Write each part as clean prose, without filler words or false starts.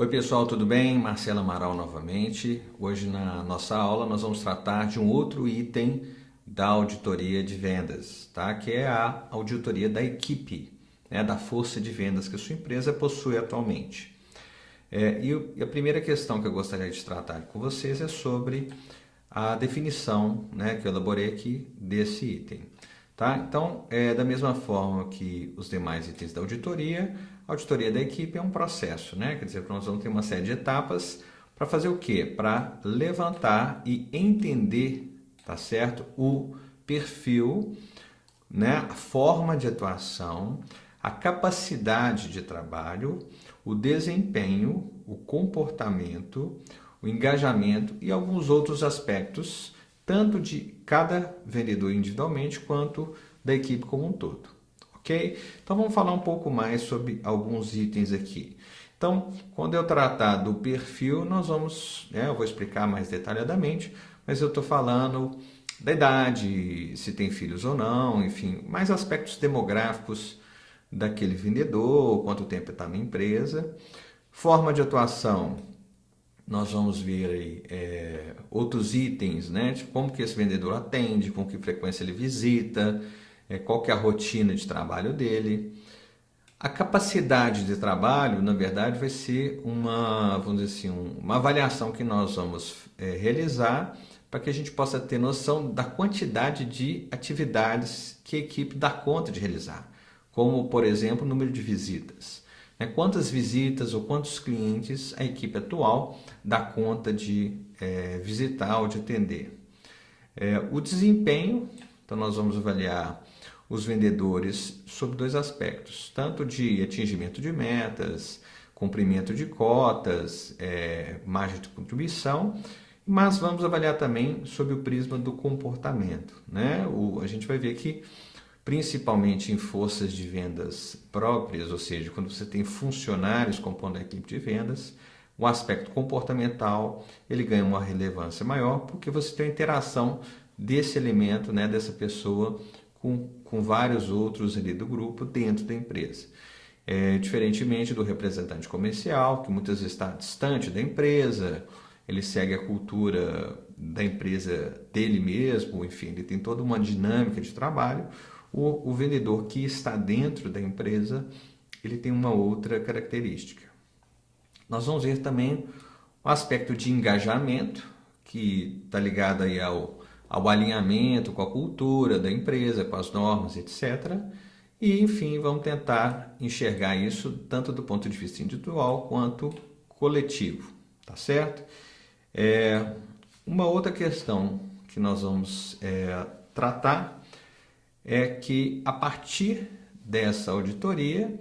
Oi pessoal, tudo bem? Marcelo Amaral novamente. Hoje na nossa aula nós vamos tratar de um outro item da auditoria de vendas, tá? Que é a auditoria da equipe, né? Da força de vendas que a sua empresa possui atualmente. E a primeira questão que eu gostaria de tratar com vocês é sobre a definição, né, que eu elaborei aqui desse item. Tá? Então, da mesma forma que os demais itens da auditoria, a auditoria da equipe é um processo, né? Quer dizer, nós vamos ter uma série de etapas para fazer o quê? Para levantar e entender, tá certo? O perfil, né? A forma de atuação, a capacidade de trabalho, o desempenho, o comportamento, o engajamento e alguns outros aspectos, tanto de cada vendedor individualmente quanto da equipe como um todo. Ok? Então vamos falar um pouco mais sobre alguns itens aqui. Então, quando eu tratar do perfil, eu vou explicar mais detalhadamente, mas eu estou falando da idade, se tem filhos ou não, enfim, mais aspectos demográficos daquele vendedor, quanto tempo está na empresa. Forma de atuação, nós vamos ver aí outros itens, né? Tipo, como que esse vendedor atende, com que frequência ele visita, qual que é a rotina de trabalho dele. A capacidade de trabalho, na verdade, vai ser vamos dizer assim, uma avaliação que nós vamos realizar para que a gente possa ter noção da quantidade de atividades que a equipe dá conta de realizar, como, por exemplo, o número de visitas. Quantas visitas ou quantos clientes a equipe atual dá conta de visitar ou de atender. O desempenho, então nós vamos avaliar os vendedores sob dois aspectos, tanto de atingimento de metas, cumprimento de cotas, margem de contribuição, mas vamos avaliar também sob o prisma do comportamento. Né? A gente vai ver que, principalmente em forças de vendas próprias, ou seja, quando você tem funcionários compondo a equipe de vendas, o aspecto comportamental ele ganha uma relevância maior porque você tem a interação desse elemento, né, dessa pessoa com vários outros ali do grupo dentro da empresa. Diferentemente do representante comercial, que muitas vezes está distante da empresa, ele segue a cultura da empresa dele mesmo, enfim, ele tem toda uma dinâmica de trabalho. O vendedor que está dentro da empresa, ele tem uma outra característica. Nós vamos ver também o aspecto de engajamento, que está ligado aí ao alinhamento com a cultura da empresa, com as normas, etc. E, enfim, vamos tentar enxergar isso tanto do ponto de vista individual quanto coletivo, tá certo? Uma outra questão que nós vamos tratar é que, a partir dessa auditoria,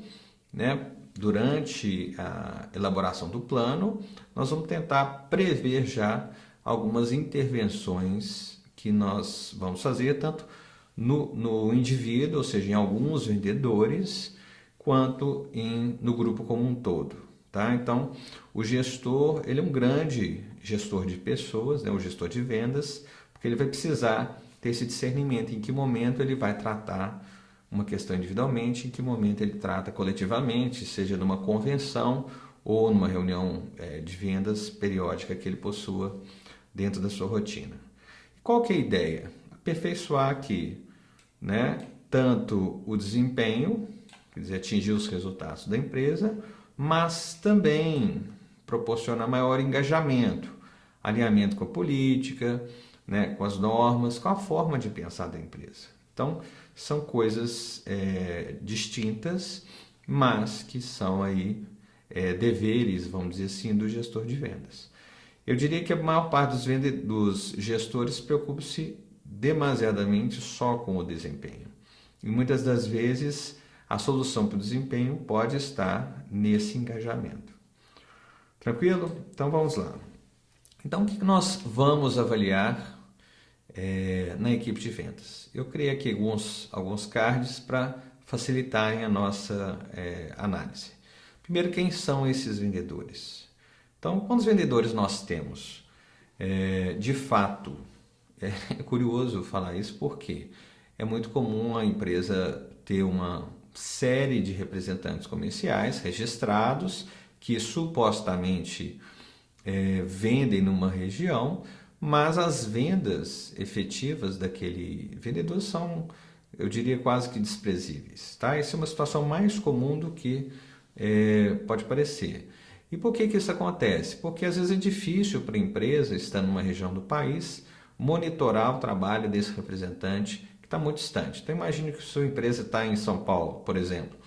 né, durante a elaboração do plano, nós vamos tentar prever já algumas intervenções que nós vamos fazer, tanto no indivíduo, ou seja, em alguns vendedores, quanto no grupo como um todo. Tá? Então, o gestor, ele é um grande gestor de pessoas, né? O gestor de vendas, porque ele vai precisar ter esse discernimento em que momento ele vai tratar uma questão individualmente, em que momento ele trata coletivamente, seja numa convenção ou numa reunião de vendas periódica que ele possua dentro da sua rotina. Qual que é a ideia? Aperfeiçoar aqui, né, tanto o desempenho, quer dizer, atingir os resultados da empresa, mas também proporcionar maior engajamento, alinhamento com a política, né, com as normas, com a forma de pensar da empresa. Então, são coisas distintas, mas que são aí deveres, vamos dizer assim, do gestor de vendas. Eu diria que a maior parte dos gestores preocupa-se demasiadamente só com o desempenho. E muitas das vezes a solução para o desempenho pode estar nesse engajamento. Tranquilo? Então vamos lá. Então o que nós vamos avaliar na equipe de vendas? Eu criei aqui alguns cards para facilitarem a nossa análise. Primeiro, quem são esses vendedores? Então, quantos vendedores nós temos? De fato, é curioso falar isso porque é muito comum a empresa ter uma série de representantes comerciais registrados que supostamente vendem numa região, mas as vendas efetivas daquele vendedor são, eu diria, quase que desprezíveis. Tá? Essa é uma situação mais comum do que pode parecer. E por que isso acontece? Porque às vezes é difícil para a empresa, estando numa região do país, monitorar o trabalho desse representante que está muito distante. Então imagine que sua empresa está em São Paulo, por exemplo,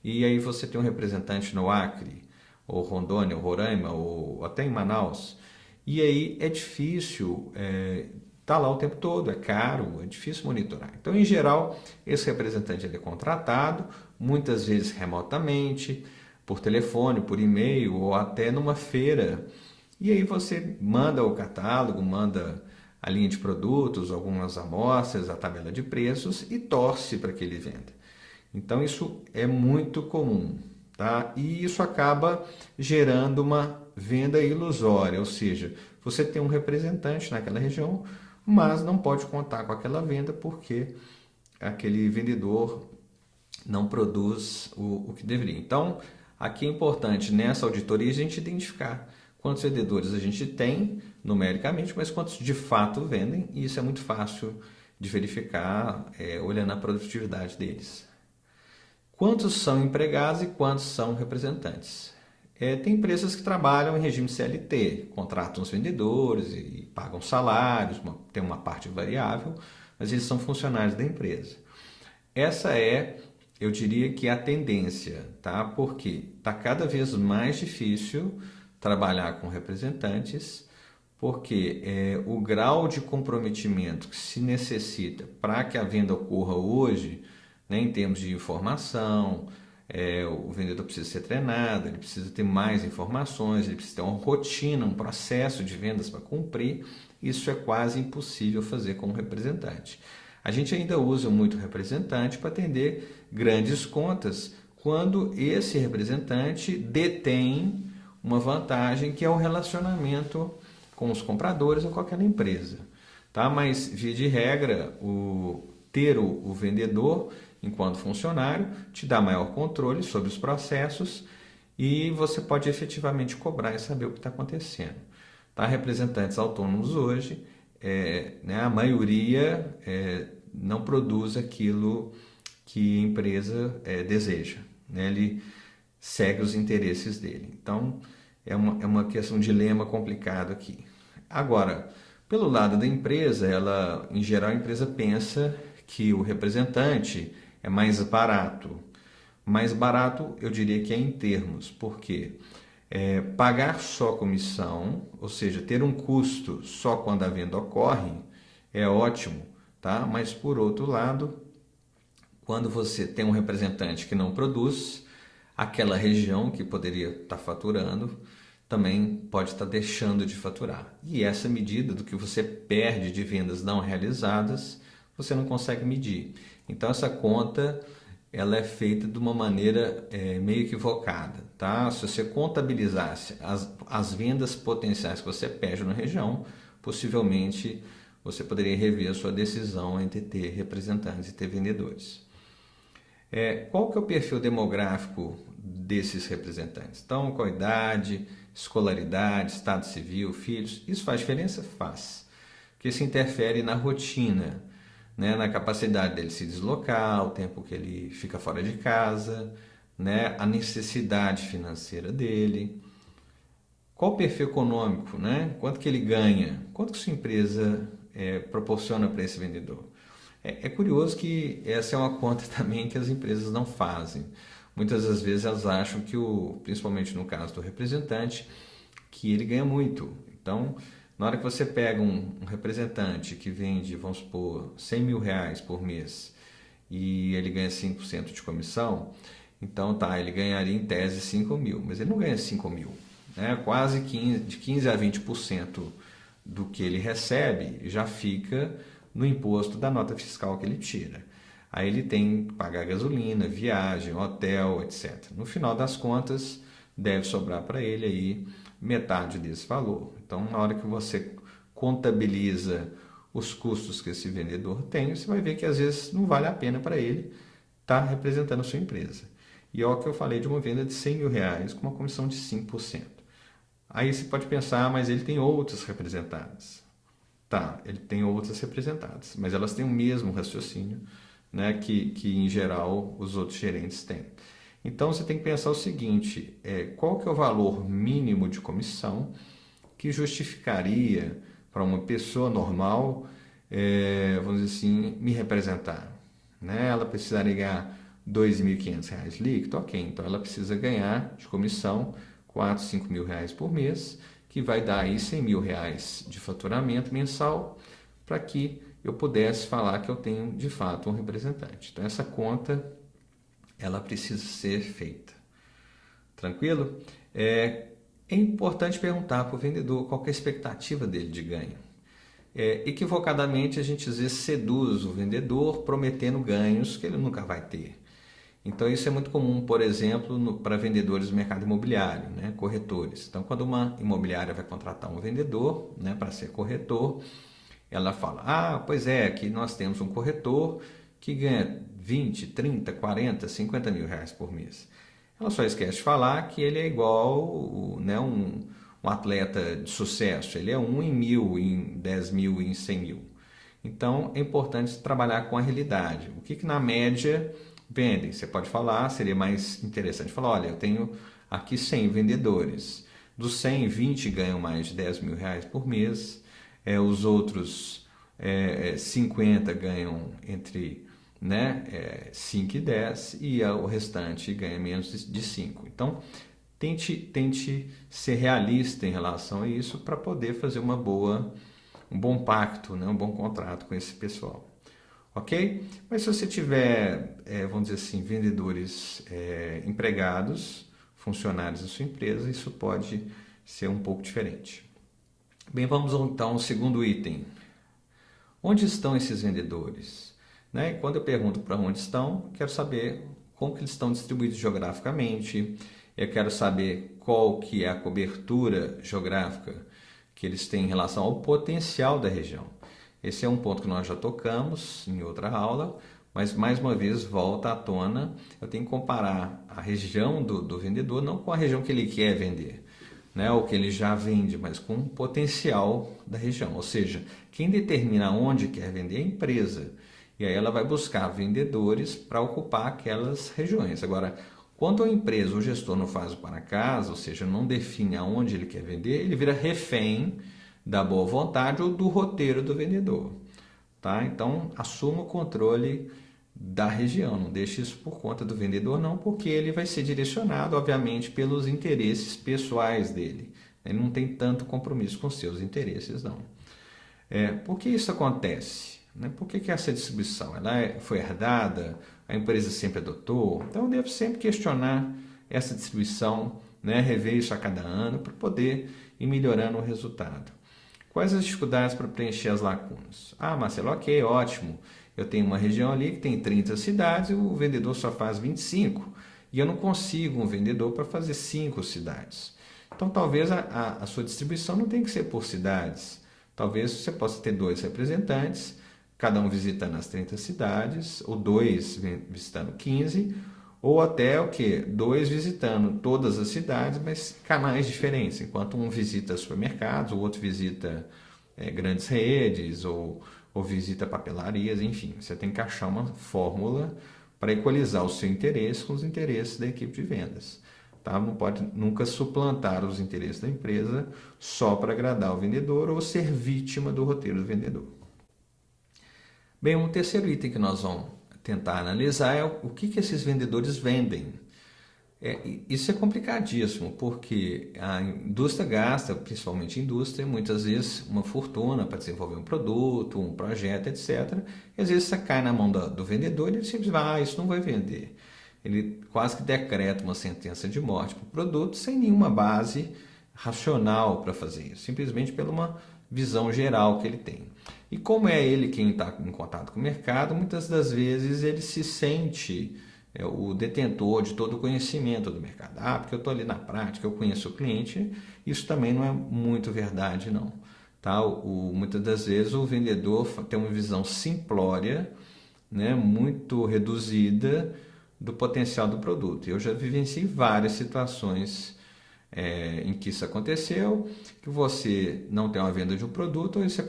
e aí você tem um representante no Acre, ou Rondônia, ou Roraima, ou até em Manaus, e aí é difícil estar lá o tempo todo, é caro, é difícil monitorar. Então, em geral, esse representante ele é contratado, muitas vezes remotamente, por telefone, por e-mail, ou até numa feira. E aí você manda o catálogo, manda a linha de produtos, algumas amostras, a tabela de preços e torce para que ele venda. Então isso é muito comum, tá? E isso acaba gerando uma venda ilusória, ou seja, você tem um representante naquela região, mas não pode contar com aquela venda porque aquele vendedor não produz o que deveria. Então, aqui é importante nessa auditoria a gente identificar quantos vendedores a gente tem numericamente, mas quantos de fato vendem, e isso é muito fácil de verificar olhando a produtividade deles. Quantos são empregados e quantos são representantes? Tem empresas que trabalham em regime CLT, contratam os vendedores e pagam salários, tem uma parte variável, mas eles são funcionários da empresa. Essa eu diria que a tendência, tá? Porque está cada vez mais difícil trabalhar com representantes, porque o grau de comprometimento que se necessita para que a venda ocorra hoje, né, em termos de informação, o vendedor precisa ser treinado, ele precisa ter mais informações, ele precisa ter uma rotina, um processo de vendas para cumprir. Isso é quase impossível fazer com um representante. A gente ainda usa muito representante para atender grandes contas, quando esse representante detém uma vantagem que é o relacionamento com os compradores ou com aquela empresa. Tá? Mas, via de regra, ter o vendedor enquanto funcionário te dá maior controle sobre os processos e você pode efetivamente cobrar e saber o que está acontecendo. Tá? Representantes autônomos hoje, né, a maioria não produz aquilo que a empresa deseja. Né? Ele segue os interesses dele. Então, é uma questão, um dilema complicado aqui. Agora, pelo lado da empresa, em geral, a empresa pensa que o representante é mais barato. Mais barato, eu diria que é em termos, porque pagar só comissão, ou seja, ter um custo só quando a venda ocorre, é ótimo, tá? Mas, por outro lado, quando você tem um representante que não produz, aquela região que poderia estar faturando também pode estar deixando de faturar. E essa medida do que você perde de vendas não realizadas, você não consegue medir. Então essa conta ela é feita de uma maneira meio equivocada. Tá? Se você contabilizasse as vendas potenciais que você perde na região, possivelmente você poderia rever a sua decisão entre ter representantes e ter vendedores. Qual que é o perfil demográfico desses representantes? Então, qual a idade, escolaridade, estado civil, filhos? Isso faz diferença? Faz. Porque isso interfere na rotina, né? Na capacidade dele se deslocar, o tempo que ele fica fora de casa, né? A necessidade financeira dele. Qual o perfil econômico? Né? Quanto que ele ganha? Quanto que sua empresa proporciona para esse vendedor? É curioso que essa é uma conta também que as empresas não fazem. Muitas das vezes elas acham que, principalmente no caso do representante, que ele ganha muito. Então, na hora que você pega um representante que vende, vamos supor, 100 mil reais por mês e ele ganha 5% de comissão, então ele ganharia em tese 5 mil, mas ele não ganha 5 mil. Né? Quase de 15% a 20% do que ele recebe já fica no imposto da nota fiscal que ele tira. Aí ele tem que pagar gasolina, viagem, hotel, etc. No final das contas, deve sobrar para ele aí metade desse valor. Então, na hora que você contabiliza os custos que esse vendedor tem, você vai ver que às vezes não vale a pena para ele estar representando a sua empresa. E é o que eu falei de uma venda de R$ 100.000 com uma comissão de 5%. Aí você pode pensar, mas ele tem outras representadas. Tá, ele tem outras representadas, mas elas têm o mesmo raciocínio, né, que em geral os outros gerentes têm. Então você tem que pensar o seguinte: qual que é o valor mínimo de comissão que justificaria para uma pessoa normal, vamos dizer assim, me representar? Né? Ela precisaria ganhar R$ 2.500 líquido, ok, então ela precisa ganhar de comissão R$ 4.000, R$ 5.000 por mês, que vai dar aí R$ 100.000 de faturamento mensal, para que eu pudesse falar que eu tenho de fato um representante. Então essa conta ela precisa ser feita. Tranquilo? É importante perguntar para o vendedor qual que é a expectativa dele de ganho. Equivocadamente a gente às vezes seduz o vendedor prometendo ganhos que ele nunca vai ter. Então isso é muito comum, por exemplo, para vendedores do mercado imobiliário, né, corretores. Então quando uma imobiliária vai contratar um vendedor, né, para ser corretor, ela fala: pois é, aqui nós temos um corretor que ganha 20, 30, 40, R$ 50.000 por mês. Ela só esquece de falar que ele é igual, né, um atleta de sucesso. Ele é 1 em 1.000, em 10.000, em 100.000. Então é importante trabalhar com a realidade. O que na média vendem? Você pode falar, seria mais interessante falar: olha, eu tenho aqui 100 vendedores. Dos 100, 20 ganham mais de R$ 10.000 por mês. Os outros 50 ganham entre 5 e 10 e o restante ganha menos de 5. Então, tente ser realista em relação a isso para poder fazer um bom pacto, né? Um bom contrato com esse pessoal. Ok? Mas se você tiver, vamos dizer assim, vendedores empregados, funcionários da sua empresa, isso pode ser um pouco diferente. Bem, vamos então ao segundo item. Onde estão esses vendedores? Né? Quando eu pergunto para onde estão, quero saber como que eles estão distribuídos geograficamente, eu quero saber qual que é a cobertura geográfica que eles têm em relação ao potencial da região. Esse é um ponto que nós já tocamos em outra aula, mas mais uma vez volta à tona. Eu tenho que comparar a região do vendedor não com a região que ele quer vender, né, ou que ele já vende, mas com o potencial da região. Ou seja, quem determina onde quer vender é a empresa. E aí ela vai buscar vendedores para ocupar aquelas regiões. Agora, quando a empresa, o gestor não faz o para casa, ou seja, não define aonde ele quer vender, ele vira refém da boa vontade ou do roteiro do vendedor. Tá? Então, assuma o controle da região, não deixe isso por conta do vendedor não, porque ele vai ser direcionado, obviamente, pelos interesses pessoais dele. Ele não tem tanto compromisso com seus interesses, não. Por que isso acontece? Por que essa distribuição? Ela foi herdada? A empresa sempre adotou? Então, eu devo sempre questionar essa distribuição, rever isso a cada ano para poder ir melhorando o resultado. Quais as dificuldades para preencher as lacunas? Marcelo, ok, ótimo. Eu tenho uma região ali que tem 30 cidades e o vendedor só faz 25. E eu não consigo um vendedor para fazer 5 cidades. Então, talvez a sua distribuição não tenha que ser por cidades. Talvez você possa ter 2 representantes, cada um visitando as 30 cidades, ou 2 visitando 15, ou até 2 visitando todas as cidades, mas canais diferentes. Enquanto um visita supermercados, o outro visita grandes redes, ou visita papelarias, enfim. Você tem que achar uma fórmula para equalizar o seu interesse com os interesses da equipe de vendas. Tá? Não pode nunca suplantar os interesses da empresa só para agradar o vendedor ou ser vítima do roteiro do vendedor. Bem, um terceiro item que nós vamos tentar analisar é o que esses vendedores vendem. Isso é complicadíssimo, porque a indústria gasta, principalmente a indústria, muitas vezes uma fortuna para desenvolver um produto, um projeto, etc. E às vezes você cai na mão do vendedor e ele simplesmente vai: isso não vai vender. Ele quase que decreta uma sentença de morte para o produto sem nenhuma base racional para fazer isso, simplesmente pela uma visão geral que ele tem. E como é ele quem está em contato com o mercado, muitas das vezes ele se sente o detentor de todo o conhecimento do mercado. Porque eu estou ali na prática, eu conheço o cliente. Isso também não é muito verdade, não. Tá? Muitas das vezes o vendedor tem uma visão simplória, muito reduzida do potencial do produto. Eu já vivenciei várias situações em que isso aconteceu, que você não tem uma venda de um produto, aí você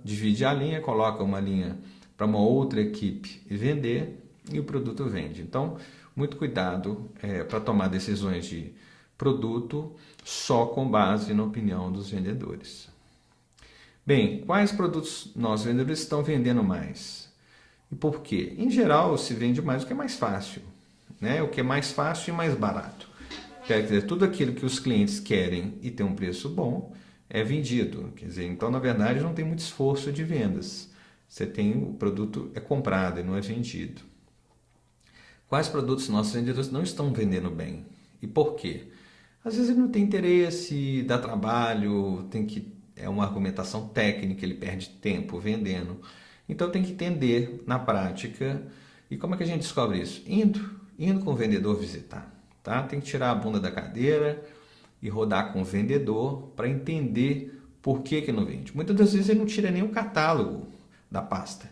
divide a linha, coloca uma linha para uma outra equipe e vender, e o produto vende. Então, muito cuidado para tomar decisões de produto só com base na opinião dos vendedores. Bem, quais produtos nós vendedores estão vendendo mais? E por quê? Em geral, se vende mais o que é mais fácil, né? O que é mais fácil e mais barato. Quer dizer, tudo aquilo que os clientes querem e tem um preço bom é vendido. Quer dizer, então, na verdade, não tem muito esforço de vendas. O produto é comprado e não é vendido. Quais produtos nossos vendedores não estão vendendo bem? E por quê? Às vezes ele não tem interesse, dá trabalho, é uma argumentação técnica, ele perde tempo vendendo. Então tem que entender na prática. E como é que a gente descobre isso? Indo com o vendedor visitar. Tá? Tem que tirar a bunda da cadeira e rodar com o vendedor para entender por que não vende. Muitas das vezes ele não tira nem o catálogo da pasta.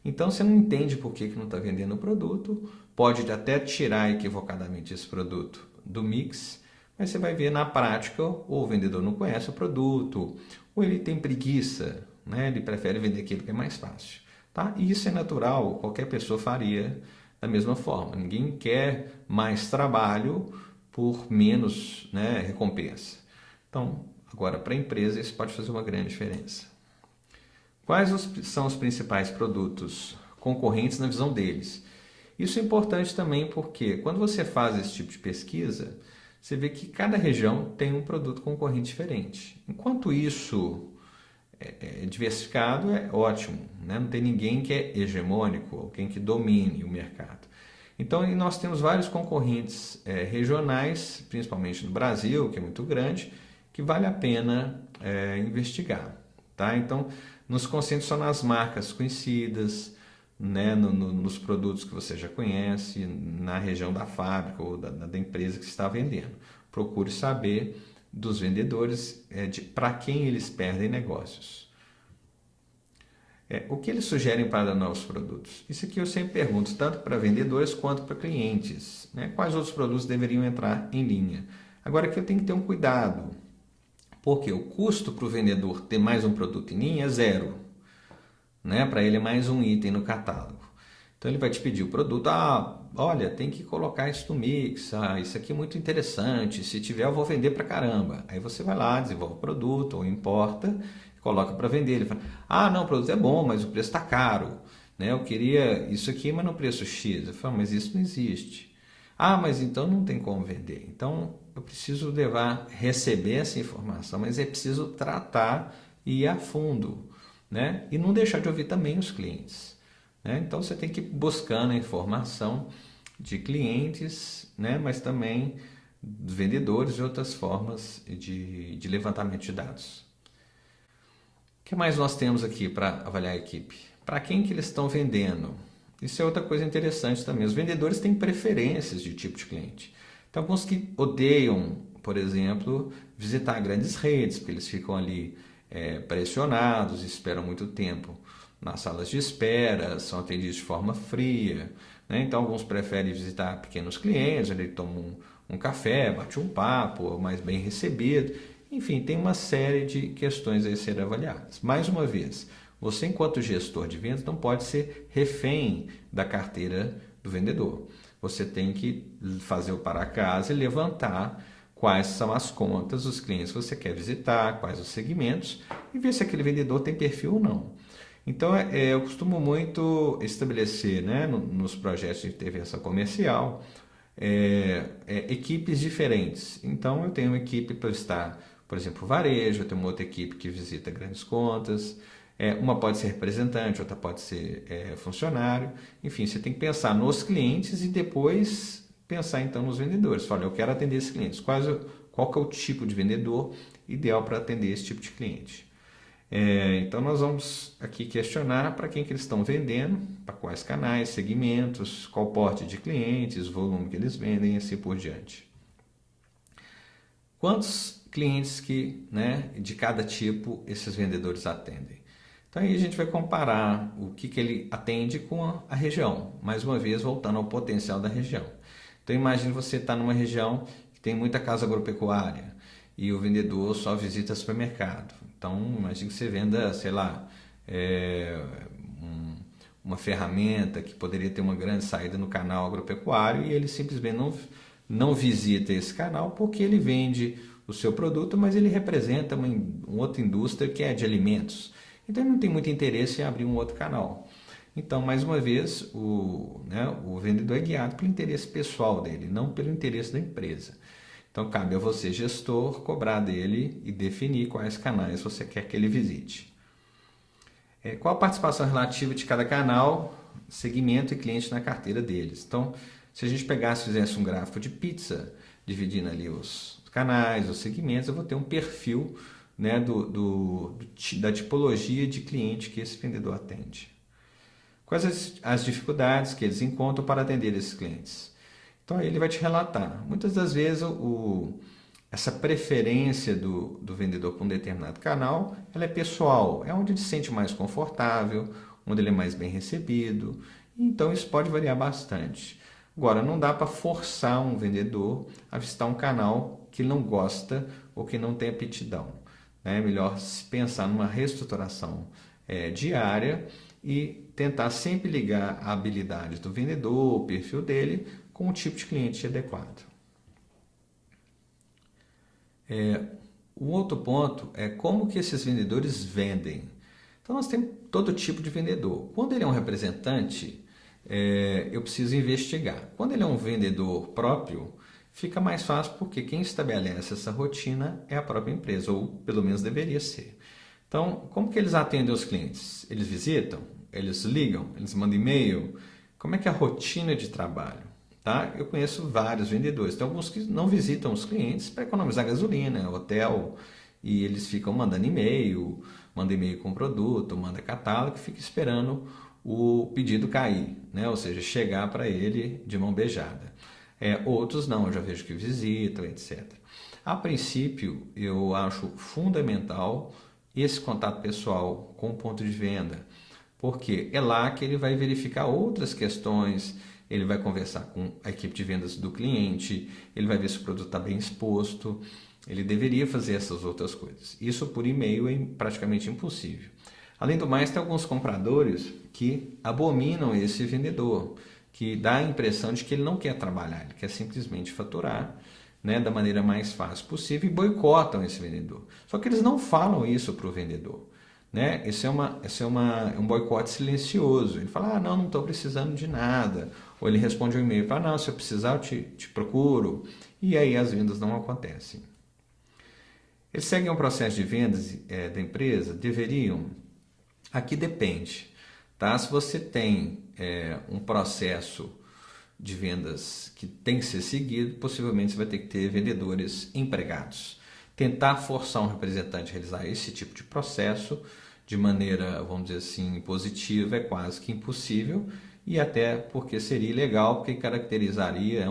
Então você não entende por que não está vendendo o produto, pode até tirar equivocadamente esse produto do mix, mas você vai ver na prática ou o vendedor não conhece o produto, ou ele tem preguiça, né? Ele prefere vender aquilo que é mais fácil. Tá? E isso é natural, qualquer pessoa faria da mesma forma. Ninguém quer mais trabalho por menos, né, recompensa. Então, agora para a empresa isso pode fazer uma grande diferença. São os principais produtos concorrentes na visão deles? Isso é importante também porque quando você faz esse tipo de pesquisa, você vê que cada região tem um produto concorrente diferente. Enquanto isso é diversificado, é ótimo, né? Não tem ninguém que é hegemônico, alguém que domine o mercado. Então, nós temos vários concorrentes regionais, principalmente no Brasil, que é muito grande, que vale a pena investigar. Tá? Então, nos concentre só nas marcas conhecidas, né? Nos produtos que você já conhece, na região da fábrica ou da empresa que você está vendendo. Procure saber dos vendedores para quem eles perdem negócios. O que eles sugerem para novos produtos? Isso aqui eu sempre pergunto, tanto para vendedores quanto para clientes. Né? Quais outros produtos deveriam entrar em linha? Agora aqui eu tenho que ter um cuidado, porque o custo para o vendedor ter mais um produto em linha é zero. Né? Para ele é mais um item no catálogo. Então ele vai te pedir o produto, olha, tem que colocar isso no mix, isso aqui é muito interessante, se tiver eu vou vender para caramba. Aí você vai lá, desenvolve o produto ou importa, coloca para vender. Ele fala, não, o produto é bom, mas o preço está caro. Né? Eu queria isso aqui, mas no preço X. Eu falo, mas isso não existe. Mas então não tem como vender. Então eu preciso receber essa informação, mas é preciso tratar e ir a fundo. Né? E não deixar de ouvir também os clientes. Né? Então você tem que ir buscando a informação de clientes, né? Mas também vendedores e outras formas de levantamento de dados. O que mais nós temos aqui para avaliar a equipe? Para quem que eles estão vendendo? Isso é outra coisa interessante também. Os vendedores têm preferências de tipo de cliente. Então, alguns que odeiam, por exemplo, visitar grandes redes, porque eles ficam ali pressionados, esperam muito tempo nas salas de espera, são atendidos de forma fria. Né? Então, alguns preferem visitar pequenos clientes, ele toma um café, bate um papo, mais bem recebido. Enfim, tem uma série de questões a serem avaliadas. Mais uma vez, você enquanto gestor de vendas não pode ser refém da carteira do vendedor. Você tem que fazer o para casa e levantar quais são as contas dos clientes que você quer visitar, quais os segmentos e ver se aquele vendedor tem perfil ou não. Então, eu costumo muito estabelecer, né, nos projetos de intervenção comercial equipes diferentes. Então, eu tenho uma equipe para estar, por exemplo, varejo, eu tenho uma outra equipe que visita grandes contas, uma pode ser representante, outra pode ser funcionário. Enfim, você tem que pensar nos clientes e depois pensar então nos vendedores. Olha, eu quero atender esses clientes. Qual que é o tipo de vendedor ideal para atender esse tipo de cliente? Então nós vamos aqui questionar para quem que eles estão vendendo, para quais canais, segmentos, qual porte de clientes, volume que eles vendem e assim por diante. Quantos clientes de cada tipo esses vendedores atendem? Então aí a gente vai comparar o que ele atende com a região, mais uma vez voltando ao potencial da região. Então imagine você estar numa região que tem muita casa agropecuária e o vendedor só visita supermercado. Então imagine que você venda, sei lá, uma ferramenta que poderia ter uma grande saída no canal agropecuário e ele simplesmente não visita esse canal porque ele vende o seu produto, mas ele representa uma outra indústria que é de alimentos. Então ele não tem muito interesse em abrir um outro canal. Então, mais uma vez, o vendedor é guiado pelo interesse pessoal dele, não pelo interesse da empresa. Então, cabe a você, gestor, cobrar dele e definir quais canais você quer que ele visite. Qual a participação relativa de cada canal, segmento e cliente na carteira deles? Então, se a gente pegasse e fizesse um gráfico de pizza, dividindo ali os canais, os segmentos, eu vou ter um perfil, né, da tipologia de cliente que esse vendedor atende. Quais as dificuldades que eles encontram para atender esses clientes? Então aí ele vai te relatar. Muitas das vezes essa preferência do vendedor por um determinado canal, ela é pessoal, é onde ele se sente mais confortável, onde ele é mais bem recebido. Então isso pode variar bastante. Agora, não dá para forçar um vendedor a visitar um canal que ele não gosta ou que não tem aptidão. É melhor se pensar numa reestruturação diária e tentar sempre ligar a habilidade do vendedor, o perfil dele, com o tipo de cliente adequado. O outro ponto é como que esses vendedores vendem. Então nós temos todo tipo de vendedor. Quando ele é um representante, eu preciso investigar. Quando ele é um vendedor próprio, fica mais fácil porque quem estabelece essa rotina é a própria empresa, ou pelo menos deveria ser. Então, como que eles atendem os clientes? Eles visitam? Eles ligam? Eles mandam e-mail? Como é que é a rotina de trabalho? Tá? Eu conheço vários vendedores. Tem alguns que não visitam os clientes para economizar gasolina, hotel, e eles ficam mandando e-mail, manda e-mail com produto, manda catálogo e fica esperando o pedido cair, né? Ou seja, chegar para ele de mão beijada. Outros não, eu já vejo que visitam, etc. A princípio, eu acho fundamental esse contato pessoal com o ponto de venda, porque é lá que ele vai verificar outras questões, ele vai conversar com a equipe de vendas do cliente, ele vai ver se o produto está bem exposto, ele deveria fazer essas outras coisas. Isso por e-mail é praticamente impossível. Além do mais, tem alguns compradores que abominam esse vendedor, que dá a impressão de que ele não quer trabalhar, ele quer simplesmente faturar, né, da maneira mais fácil possível e boicotam esse vendedor. Só que eles não falam isso para o vendedor. Né? Esse é um boicote silencioso. Ele fala, não estou precisando de nada. Ou ele responde um e-mail, fala, não, se eu precisar eu te procuro. E aí as vendas não acontecem. Eles seguem um processo de vendas da empresa? Deveriam? Aqui depende. Tá? Se você tem um processo de vendas que tem que ser seguido, possivelmente você vai ter que ter vendedores empregados. Tentar forçar um representante a realizar esse tipo de processo de maneira, vamos dizer assim, positiva é quase que impossível e até porque seria ilegal, porque caracterizaria,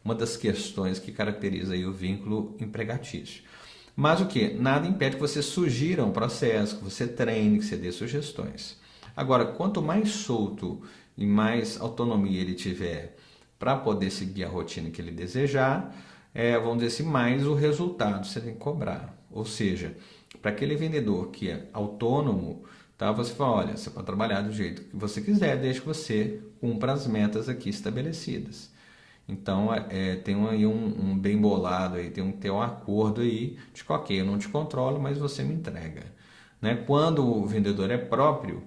uma das questões que caracteriza aí o vínculo empregatício. Mas o que? Nada impede que você sugira um processo, que você treine, que você dê sugestões. Agora, quanto mais solto e mais autonomia ele tiver para poder seguir a rotina que ele desejar, vamos dizer assim, mais o resultado você tem que cobrar. Ou seja, para aquele vendedor que é autônomo, tá, você fala, olha, você pode trabalhar do jeito que você quiser, desde que você cumpra as metas aqui estabelecidas. Então, tem aí um bem bolado, aí, tem que ter um acordo aí de que, ok, eu não te controlo, mas você me entrega. Né? Quando o vendedor é próprio,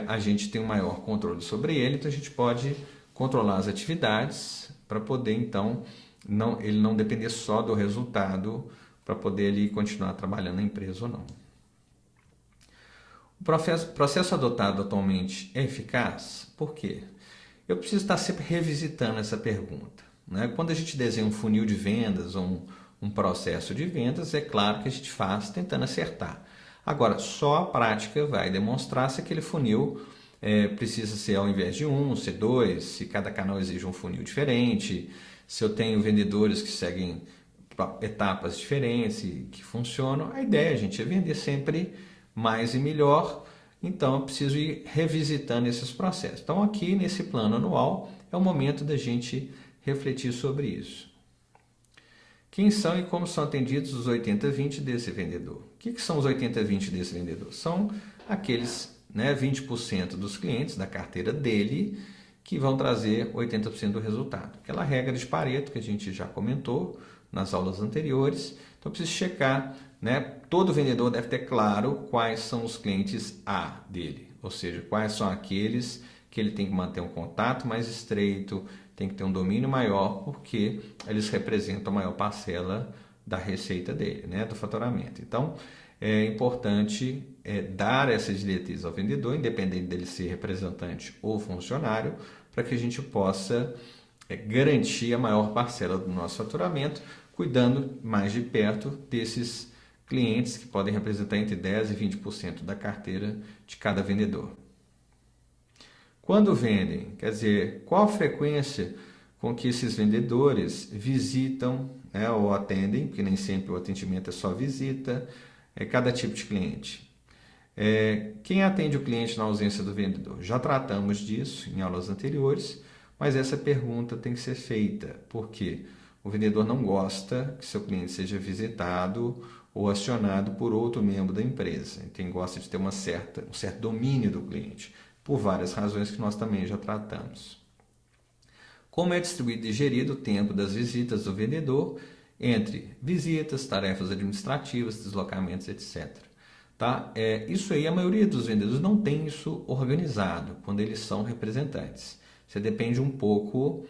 a gente tem um maior controle sobre ele, então a gente pode controlar as atividades para poder, então, ele não depender só do resultado para poder ele continuar trabalhando na empresa ou não. O processo adotado atualmente é eficaz? Por quê? Eu preciso estar sempre revisitando essa pergunta. Né? Quando a gente desenha um funil de vendas ou um processo de vendas, é claro que a gente faz tentando acertar. Agora, só a prática vai demonstrar se aquele funil precisa ser, ao invés de ser dois, se cada canal exige um funil diferente, se eu tenho vendedores que seguem etapas diferentes e que funcionam. A ideia, gente, é vender sempre mais e melhor, então eu preciso ir revisitando esses processos. Então aqui nesse plano anual é o momento da gente refletir sobre isso. Quem são e como são atendidos os 80-20 desse vendedor? O que são os 80-20 desse vendedor? São aqueles 20% dos clientes da carteira dele que vão trazer 80% do resultado. Aquela regra de Pareto que a gente já comentou nas aulas anteriores. Então, eu preciso checar, todo vendedor deve ter claro quais são os clientes A dele, ou seja, quais são aqueles que ele tem que manter um contato mais estreito, tem que ter um domínio maior, porque eles representam a maior parcela da receita dele, do faturamento. Então, é importante dar essas diretrizes ao vendedor, independente dele ser representante ou funcionário, para que a gente possa garantir a maior parcela do nosso faturamento, cuidando mais de perto desses clientes que podem representar entre 10% e 20% da carteira de cada vendedor. Quando vendem, quer dizer, qual a frequência com que esses vendedores visitam ou atendem, porque nem sempre o atendimento é só visita, cada tipo de cliente. Quem atende o cliente na ausência do vendedor? Já tratamos disso em aulas anteriores, mas essa pergunta tem que ser feita, porque o vendedor não gosta que seu cliente seja visitado ou acionado por outro membro da empresa. Quem gosta de ter um certo domínio do cliente, por várias razões que nós também já tratamos. Como é distribuído e gerido o tempo das visitas do vendedor entre visitas, tarefas administrativas, deslocamentos, etc. Tá? Isso aí, a maioria dos vendedores não tem isso organizado quando eles são representantes. Você depende um pouco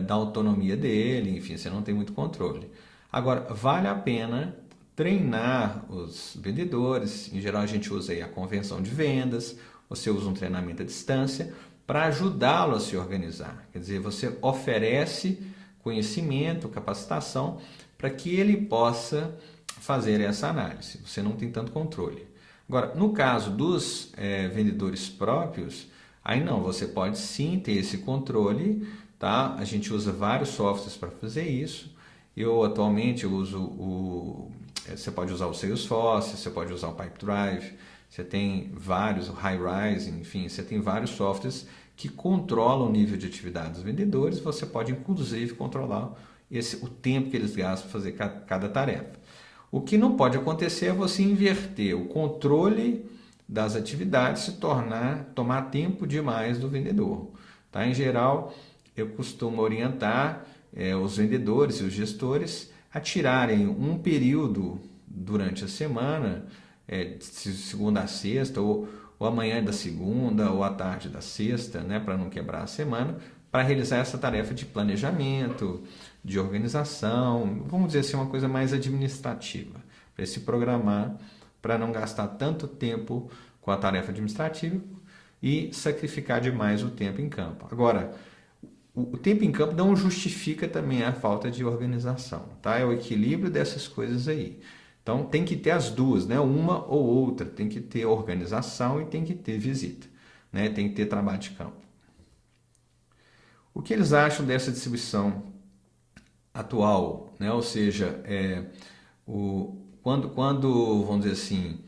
da autonomia dele, enfim, você não tem muito controle. Agora, vale a pena treinar os vendedores. Em geral, a gente usa aí a convenção de vendas, você usa um treinamento à distância para ajudá-lo a se organizar. Quer dizer, você oferece conhecimento, capacitação, para que ele possa fazer essa análise. Você não tem tanto controle. Agora, no caso dos vendedores próprios, aí não, você pode sim ter esse controle, tá? A gente usa vários softwares para fazer isso. Eu atualmente uso você pode usar o Salesforce, você pode usar o Pipedrive, você tem vários, o Highrise, enfim, você tem vários softwares que controlam o nível de atividade dos vendedores. Você pode, inclusive, controlar o tempo que eles gastam para fazer cada tarefa. O que não pode acontecer é você inverter o controle das atividades e tomar tempo demais do vendedor. Tá? Em geral, eu costumo orientar os vendedores e os gestores a tirarem um período durante a semana, de segunda a sexta, ou amanhã da segunda, ou à tarde da sexta, para não quebrar a semana, para realizar essa tarefa de planejamento, de organização, vamos dizer assim, uma coisa mais administrativa, para se programar, para não gastar tanto tempo com a tarefa administrativa e sacrificar demais o tempo em campo. Agora, o tempo em campo não justifica também a falta de organização, tá? É o equilíbrio dessas coisas aí. Então, tem que ter as duas, uma ou outra. Tem que ter organização e tem que ter visita, tem que ter trabalho de campo. O que eles acham dessa distribuição atual? Ou seja, quando, vamos dizer assim,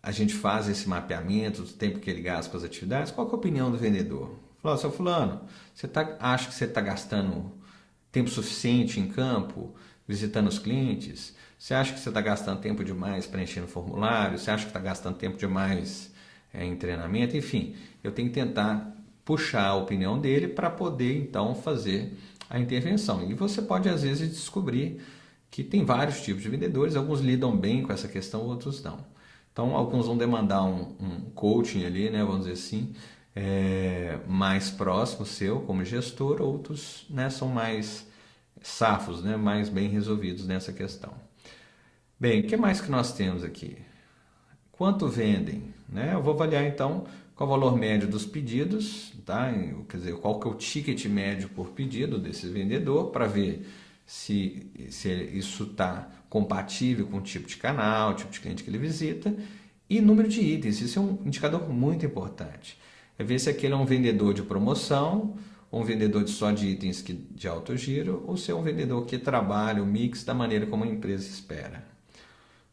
a gente faz esse mapeamento do tempo que ele gasta com as atividades, qual que é a opinião do vendedor? Falou, seu fulano, você acha que você está gastando tempo suficiente em campo, visitando os clientes? Você acha que você está gastando tempo demais preenchendo formulário? Você acha que está gastando tempo demais em treinamento? Enfim, eu tenho que tentar puxar a opinião dele para poder, então, fazer a intervenção. E você pode, às vezes, descobrir que tem vários tipos de vendedores, alguns lidam bem com essa questão, outros não. Então, alguns vão demandar um coaching ali, vamos dizer assim, mais próximo seu como gestor, outros são mais safos, mais bem resolvidos nessa questão. Bem, o que mais que nós temos aqui? Quanto vendem? Eu vou avaliar então qual o valor médio dos pedidos, tá? Quer dizer, qual que é o ticket médio por pedido desse vendedor, para ver se isso está compatível com o tipo de canal, o tipo de cliente que ele visita, e número de itens. Isso é um indicador muito importante. É ver se aquele é um vendedor de promoção, ou um vendedor só de itens de alto giro, ou se é um vendedor que trabalha o mix da maneira como a empresa espera.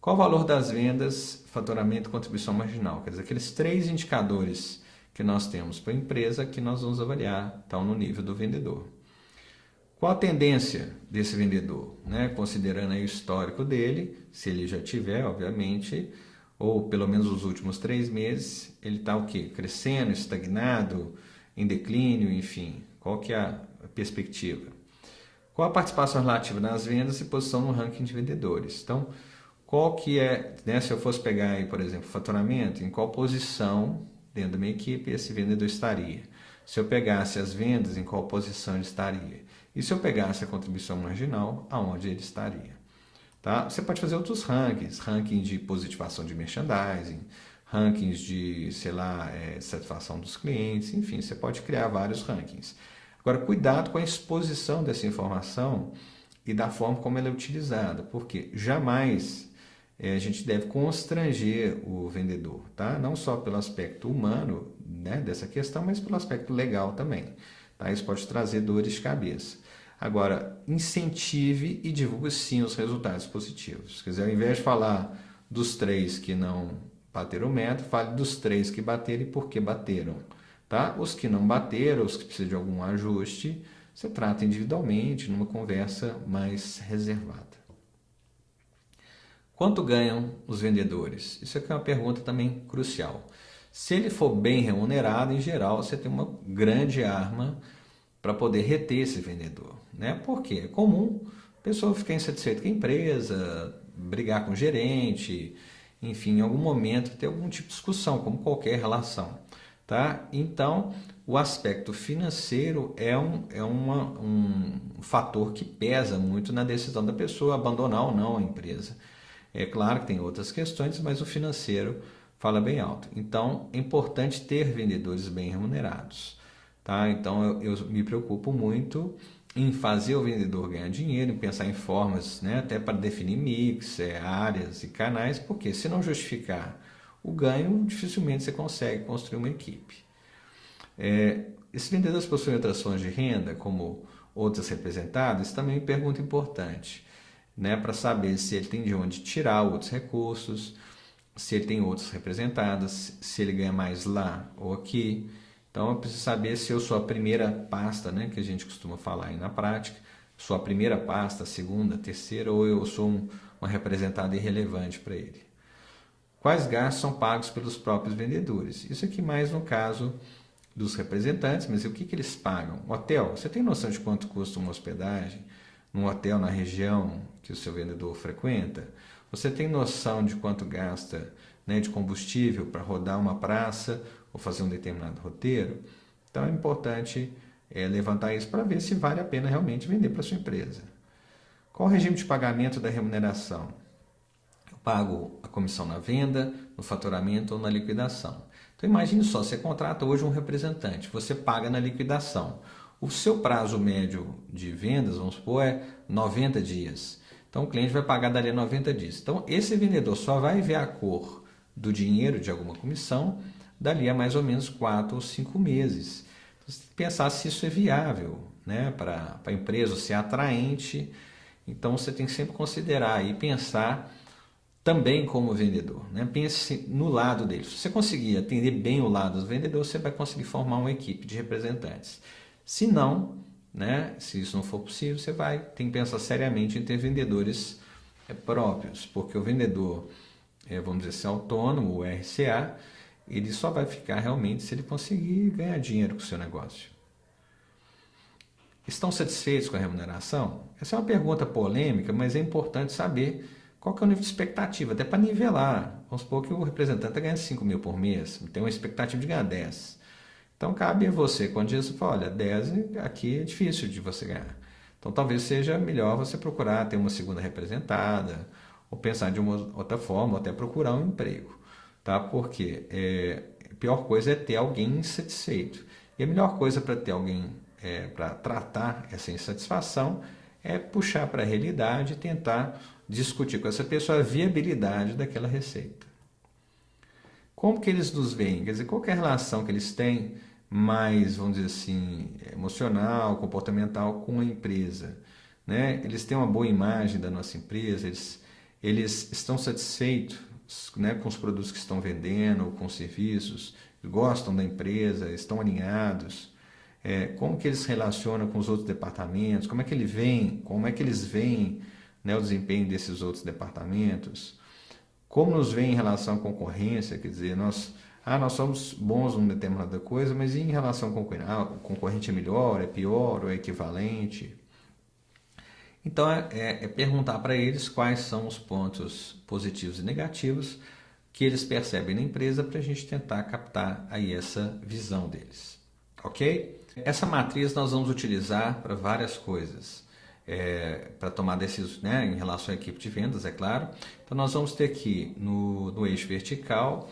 Qual o valor das vendas, faturamento e contribuição marginal? Quer dizer, aqueles 3 indicadores que nós temos para a empresa que nós vamos avaliar, estão no nível do vendedor. Qual a tendência desse vendedor? Né? Considerando aí o histórico dele, se ele já tiver, obviamente, ou pelo menos os últimos 3 meses, ele está o quê? Crescendo, estagnado, em declínio, enfim. Qual que é a perspectiva? Qual a participação relativa nas vendas e posição no ranking de vendedores? Então, qual que é, né, se eu fosse pegar aí, por exemplo, faturamento, em qual posição dentro da minha equipe esse vendedor estaria? Se eu pegasse as vendas, em qual posição ele estaria? E se eu pegasse a contribuição marginal, aonde ele estaria? Tá? Você pode fazer outros rankings, ranking de positivação de merchandising, rankings de, sei lá, satisfação dos clientes, enfim, você pode criar vários rankings. Agora, cuidado com a exposição dessa informação e da forma como ela é utilizada, porque jamais a gente deve constranger o vendedor, tá? Não só pelo aspecto humano, né, dessa questão, mas pelo aspecto legal também. Tá? Isso pode trazer dores de cabeça. Agora, incentive e divulgue sim os resultados positivos. Quer dizer, ao invés de falar dos 3 que não bateram o metro, fale dos 3 que bateram e por que bateram. Tá? Os que não bateram, os que precisam de algum ajuste, você trata individualmente, numa conversa mais reservada. Quanto ganham os vendedores? Isso aqui é uma pergunta também crucial. Se ele for bem remunerado, em geral, você tem uma grande arma para poder reter esse vendedor. Né? Porque é comum a pessoa ficar insatisfeita com a empresa, brigar com o gerente, enfim, em algum momento ter algum tipo de discussão, como qualquer relação. Tá? Então, o aspecto financeiro é um fator que pesa muito na decisão da pessoa abandonar ou não a empresa. É claro que tem outras questões, mas o financeiro fala bem alto. Então, é importante ter vendedores bem remunerados. Tá? Então, eu me preocupo muito em fazer o vendedor ganhar dinheiro, em pensar em formas, né, até para definir mix, áreas e canais, porque se não justificar o ganho, dificilmente você consegue construir uma equipe. Esses vendedores possuem outras fontes de renda, como outras representadas, também é uma pergunta importante, né, para saber se ele tem de onde tirar outros recursos, se ele tem outras representadas, se ele ganha mais lá ou aqui. Então eu preciso saber se eu sou a primeira pasta, né, que a gente costuma falar aí na prática, sou a primeira pasta, a segunda, a terceira, ou eu sou uma representada irrelevante para ele. Quais gastos são pagos pelos próprios vendedores? Isso aqui mais no caso dos representantes, mas o que eles pagam? Hotel, você tem noção de quanto custa uma hospedagem num hotel na região que o seu vendedor frequenta? Você tem noção de quanto gasta, né, de combustível para rodar uma praça ou fazer um determinado roteiro? Então é importante levantar isso para ver se vale a pena realmente vender para a sua empresa. Qual o regime de pagamento da remuneração? Eu pago a comissão na venda, no faturamento ou na liquidação. Então imagine só, você contrata hoje um representante, você paga na liquidação. O seu prazo médio de vendas, vamos supor, é 90 dias. Então o cliente vai pagar dali a 90 dias. Então esse vendedor só vai ver a cor do dinheiro de alguma comissão dali a mais ou menos 4 ou 5 meses. Então, você tem que pensar se isso é viável, né, para a empresa, se é atraente. Então você tem que sempre considerar e pensar também como vendedor, né? Pense no lado dele. Se você conseguir atender bem o lado do vendedor, você vai conseguir formar uma equipe de representantes. Se não, né, se isso não for possível, você tem que pensar seriamente em ter vendedores próprios, porque o vendedor, vamos dizer assim, autônomo, o RCA, ele só vai ficar realmente se ele conseguir ganhar dinheiro com o seu negócio. Estão satisfeitos com a remuneração? Essa é uma pergunta polêmica, mas é importante saber qual que é o nível de expectativa, até para nivelar. Vamos supor que o representante ganha 5 mil por mês, tem uma expectativa de ganhar 10. Então cabe a você, quando diz, olha, 10 aqui é difícil de você ganhar. Então talvez seja melhor você procurar ter uma segunda representada, ou pensar de uma outra forma, ou até procurar um emprego. Tá? Porque a pior coisa é ter alguém insatisfeito. E a melhor coisa para ter alguém, para tratar essa insatisfação, é puxar para a realidade e tentar discutir com essa pessoa a viabilidade daquela receita. Como que eles nos veem? Quer dizer, qual que é a relação que eles têm mais, vamos dizer assim, emocional, comportamental com a empresa? Né? Eles têm uma boa imagem da nossa empresa, eles eles estão satisfeitos, né, com os produtos que estão vendendo, com os serviços, gostam da empresa, estão alinhados, como que eles se relacionam com os outros departamentos, como é que eles veem, né, o desempenho desses outros departamentos, como nos veem em relação à concorrência, quer dizer, nós somos bons em determinada coisa, mas e em relação ao concorrente? O concorrente é melhor, é pior ou é equivalente? Então, é perguntar para eles quais são os pontos positivos e negativos que eles percebem na empresa para a gente tentar captar aí essa visão deles, ok? Essa matriz nós vamos utilizar para várias coisas, para tomar decisões, né, em relação à equipe de vendas, é claro. Então, nós vamos ter aqui no eixo vertical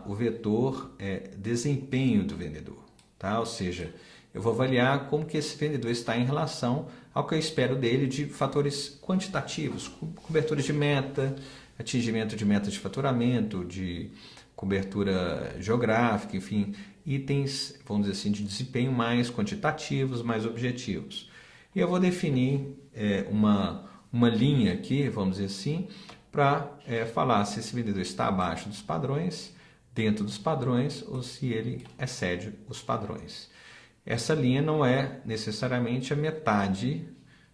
o vetor desempenho do vendedor, tá? Ou seja, eu vou avaliar como que esse vendedor está em relação ao que eu espero dele de fatores quantitativos, cobertura de meta, atingimento de metas de faturamento, de cobertura geográfica, enfim, itens, vamos dizer assim, de desempenho mais quantitativos, mais objetivos. E eu vou definir uma linha aqui, vamos dizer assim, para falar se esse vendedor está abaixo dos padrões, dentro dos padrões, ou se ele excede os padrões. Essa linha não é necessariamente a metade,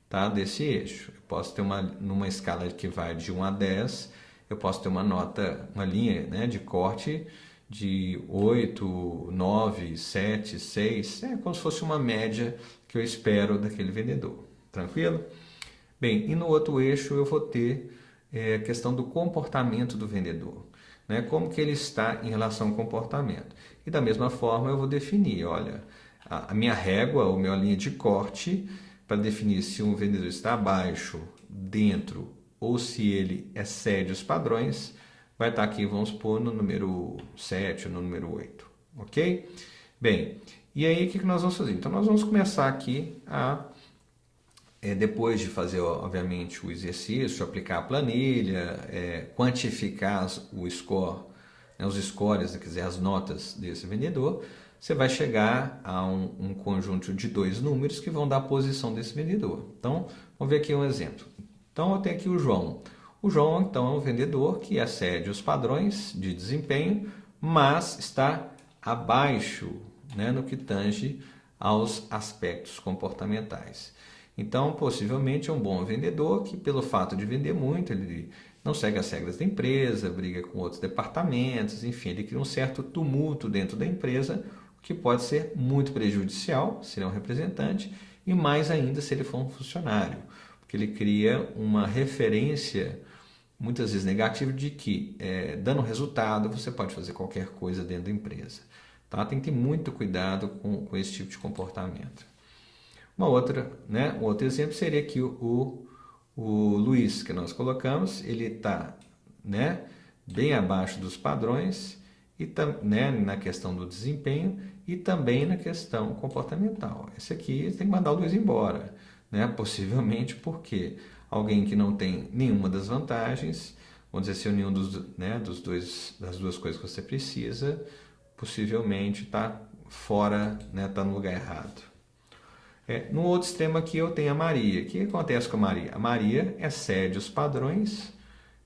tá, desse eixo. Eu posso ter numa escala que vai de 1 a 10, eu posso ter uma linha, né, de corte de 8, 9, 7, 6, como se fosse uma média que eu espero daquele vendedor. Tranquilo? Bem, e no outro eixo eu vou ter a questão do comportamento do vendedor, né? Como que ele está em relação ao comportamento. E da mesma forma eu vou definir, olha, a minha régua, ou minha linha de corte, para definir se um vendedor está abaixo, dentro, ou se ele excede os padrões, vai estar aqui, vamos supor, no número 7 ou no número 8, ok? Bem, e aí o que nós vamos fazer? Então nós vamos começar aqui depois de fazer, obviamente, o exercício, aplicar a planilha, quantificar o score, né, os scores, quer dizer, as notas desse vendedor, você vai chegar a um conjunto de 2 números que vão dar a posição desse vendedor. Então, vamos ver aqui um exemplo. Então, eu tenho aqui o João. O João, então, é um vendedor que excede os padrões de desempenho, mas está abaixo, né, no que tange aos aspectos comportamentais. Então, possivelmente é um bom vendedor que, pelo fato de vender muito, ele não segue as regras da empresa, briga com outros departamentos, enfim, ele cria um certo tumulto dentro da empresa, o que pode ser muito prejudicial se ele é um representante e mais ainda se ele for um funcionário, porque ele cria uma referência muitas vezes negativa de que, dando resultado, você pode fazer qualquer coisa dentro da empresa. Tá? Tem que ter muito cuidado com esse tipo de comportamento. Um outro exemplo seria aqui o Luiz, que nós colocamos, ele está, né, bem abaixo dos padrões, e, né, na questão do desempenho e também na questão comportamental. Esse aqui tem que mandar o Luiz embora, né? Possivelmente porque alguém que não tem nenhuma das vantagens, vamos dizer assim, nenhum das duas coisas que você precisa, possivelmente está fora, né, está no lugar errado. No outro extremo aqui eu tenho a Maria. O que acontece com a Maria? A Maria excede os padrões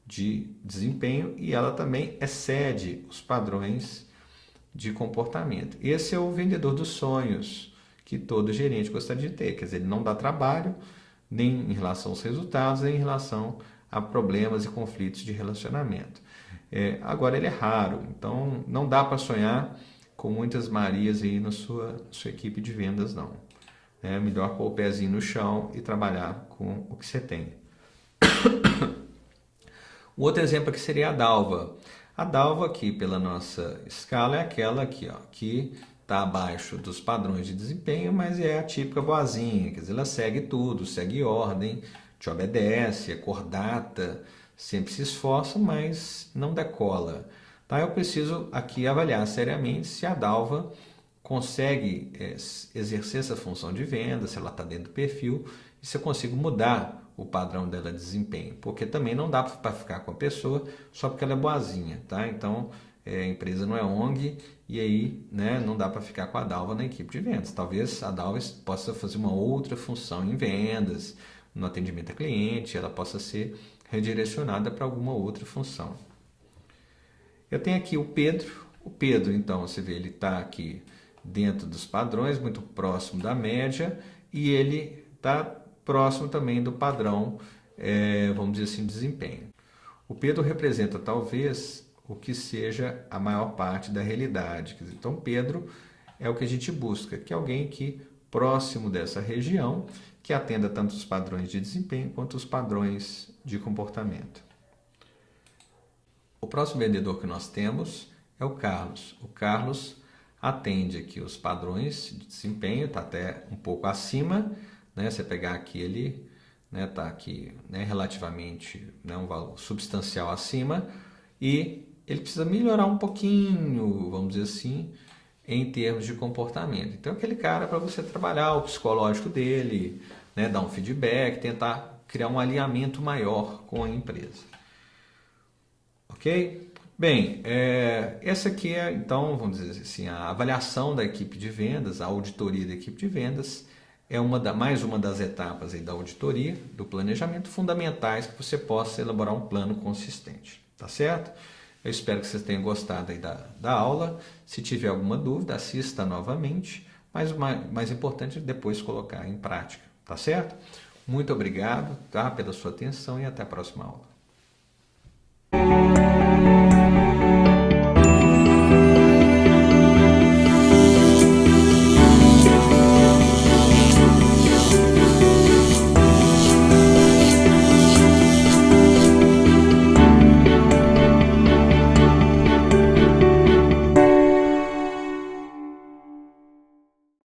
de desempenho e ela também excede os padrões de comportamento. Esse é o vendedor dos sonhos que todo gerente gostaria de ter. Quer dizer, ele não dá trabalho nem em relação aos resultados, nem em relação a problemas e conflitos de relacionamento. Agora, ele é raro, então não dá para sonhar com muitas Marias aí na sua equipe de vendas, não. É melhor pôr o pezinho no chão e trabalhar com o que você tem. O outro exemplo aqui seria a Dalva. A Dalva aqui, pela nossa escala, é aquela aqui, ó, que está abaixo dos padrões de desempenho, mas é a típica boazinha, quer dizer, ela segue tudo, segue ordem, te obedece, é cordata, sempre se esforça, mas não decola. Tá? Eu preciso aqui avaliar seriamente se a Dalva consegue exercer essa função de venda, se ela está dentro do perfil, e se eu consigo mudar o padrão dela de desempenho, porque também não dá para ficar com a pessoa só porque ela é boazinha, tá? Então, a empresa não é ONG e aí, né, não dá para ficar com a Dalva na equipe de vendas. Talvez a Dalva possa fazer uma outra função em vendas, no atendimento a cliente, ela possa ser redirecionada para alguma outra função. Eu tenho aqui o Pedro. O Pedro, então, você vê, ele está aqui dentro dos padrões, muito próximo da média, e ele está próximo também do padrão, vamos dizer assim, desempenho. O Pedro representa talvez o que seja a maior parte da realidade. Então, Pedro é o que a gente busca, que é alguém que próximo dessa região, que atenda tanto os padrões de desempenho quanto os padrões de comportamento. O próximo vendedor que nós temos é o Carlos. O Carlos atende aqui os padrões de desempenho, está até um pouco acima, né? Você pegar aqui, ele está aqui, relativamente, um valor substancial acima, e ele precisa melhorar um pouquinho, vamos dizer assim, em termos de comportamento. Então, aquele cara para você trabalhar o psicológico dele, dar um feedback, tentar criar um alinhamento maior com a empresa. Ok? Bem, essa aqui é, então, vamos dizer assim, a avaliação da equipe de vendas, a auditoria da equipe de vendas, é mais uma das etapas aí da auditoria, do planejamento, fundamentais que você possa elaborar um plano consistente, tá certo? Eu espero que vocês tenham gostado aí da aula. Se tiver alguma dúvida, assista novamente, mas o mais importante é depois colocar em prática, tá certo? Muito obrigado, tá, pela sua atenção e até a próxima aula.